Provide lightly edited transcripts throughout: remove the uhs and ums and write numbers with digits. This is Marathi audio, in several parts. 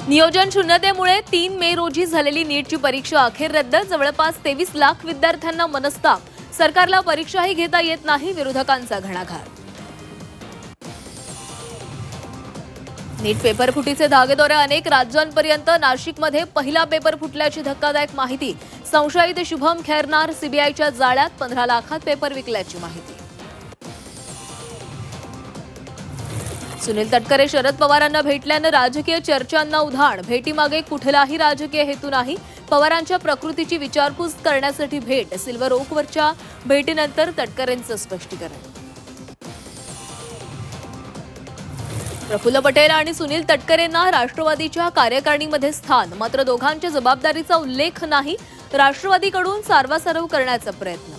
नियोजन शून्यतेमुळे 3 मे रोजी झालेली नीटची परीक्षा अखेर रद्द. जवळपास 23 लाख विद्यार्थ्यांना मनस्ताप. सरकारला परीक्षाही घेता येत नाही, विरोधकांचा घणाघात. नीट पेपर फुटीचे धागेदोरे अनेक राज्यांपर्यंत. नाशिकमध्ये पहिला पेपर फुटल्याची धक्कादायक माहिती. संशयित शुभम खैरनार सीबीआयच्या जाळ्यात. 15 लाखात पेपर विकल्याची माहिती. सुनील तटकरे शरद पवारांना भेटल्यानं राजकीय चर्चांना उधाण. भेटीमागे कुठलाही राजकीय हेतू नाही. पवारांच्या प्रकृतीची विचारपूस करण्यासाठी भेट. सिल्वर ओकवरच्या भेटीनंतर तटकरेंचं स्पष्टीकरण. प्रफुल्ल पटेल आणि सुनील तटकरेंना राष्ट्रवादीच्या कार्यकारिणीमध्ये स्थान. मात्र दोघांच्या जबाबदारीचा उल्लेख नाही. राष्ट्रवादीकडून सारवासारव करण्याचा प्रयत्न.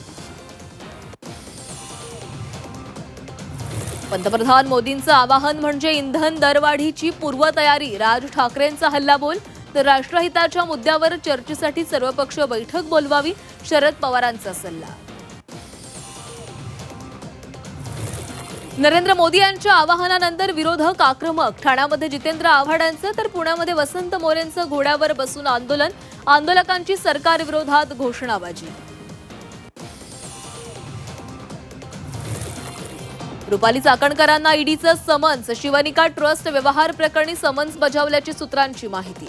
पंतप्रधान मोदींचं आवाहन म्हणजे इंधन दरवाढीची पूर्वतयारी. राज ठाकरेंचा हल्लाबोल. तर राष्ट्रहिताच्या मुद्द्यावर चर्चेसाठी सर्वपक्षीय बैठक बोलवावी, शरद पवारांचा सल्ला. नरेंद्र मोदी यांच्या आवाहनानंतर विरोधक आक्रमक. ठाण्यामध्ये जितेंद्र आव्हाडांचं तर पुण्यामध्ये वसंत मोरेंचं घोड्यावर बसून आंदोलन. आंदोलकांची सरकार विरोधात घोषणाबाजी. रुपाली चाकणकरांना ईडीचं समन्स. शिवनिका ट्रस्ट व्यवहार प्रकरणी समन्स बजावल्याची सूत्रांची माहिती.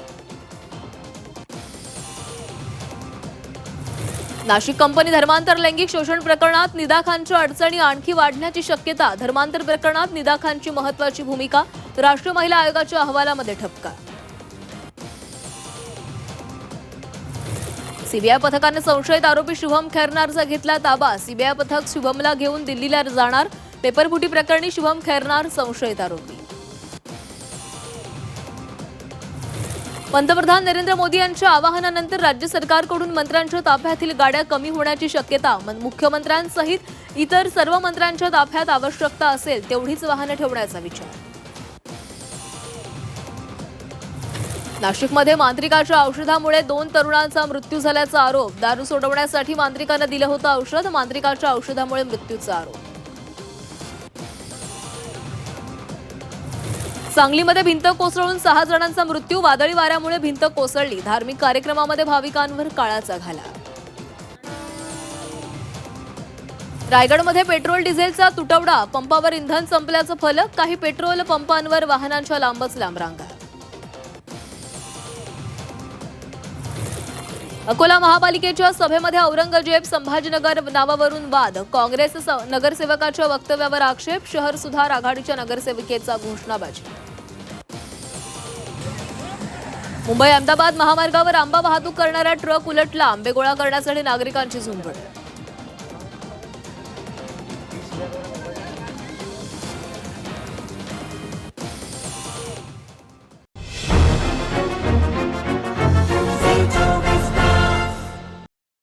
नाशिक कंपनी धर्मांतर लैंगिक शोषण प्रकरणात निदा खानच्या अडचणी आणखी वाढण्याची शक्यता. धर्मांतर प्रकरणात निदा खानची महत्त्वाची भूमिका. राष्ट्रीय महिला आयोगाच्या अहवालामध्ये ठपका. सीबीआय पथकाने संशयित आरोपी शुभम खैरनारचा घेतला ताबा. सीबीआय पथक शुभमला घेऊन दिल्लीला जाणार. पेपरफुटी प्रकरणी शुभम खैरनार संशयित आरोपी. पंतप्रधान नरेंद्र मोदी यांच्या आवाहनानंतर राज्य सरकारकडून मंत्र्यांच्या ताफ्यातील गाड्या कमी होण्याची शक्यता. मुख्यमंत्र्यांसहित इतर सर्व मंत्र्यांच्या ताफ्यात आवश्यकता असेल तेवढीच वाहनं ठेवण्याचा विचार. नाशिकमध्ये मांत्रिकाच्या औषधामुळे 2 तरुणांचा मृत्यू झाल्याचा आरोप. दारू सोडवण्यासाठी मांत्रिकानं दिलं होतं औषध. मांत्रिकाच्या औषधामुळे मृत्यूचा आरोप. सांगलीमध्ये भिंत कोसळून 6 जणांचा मृत्यू. वादळी वाऱ्यामुळे भिंत कोसळली. धार्मिक कार्यक्रमामध्ये भाविकांवर काळाचा घाला. रायगडमध्ये पेट्रोल डिझेलचा तुटवडा. पंपावर इंधन संपल्याचं फलक. काही पेट्रोल पंपांवर वाहनांच्या लांबच लांब रांगा. अकोला महापालिकेच्या सभेमध्ये औरंगजेब संभाजीनगर नावावरून वाद. काँग्रेस नगरसेवकाच्या वक्तव्यावर आक्षेप. शहर सुधार आघाडीच्या नगरसेविकेचा घोषणाबाजी. मुंबई अहमदाबाद महामार्गावर आंबा वाहतूक करणारा ट्रक उलटला. आंबे गोळा करण्यासाठी नागरिकांची झुंबड.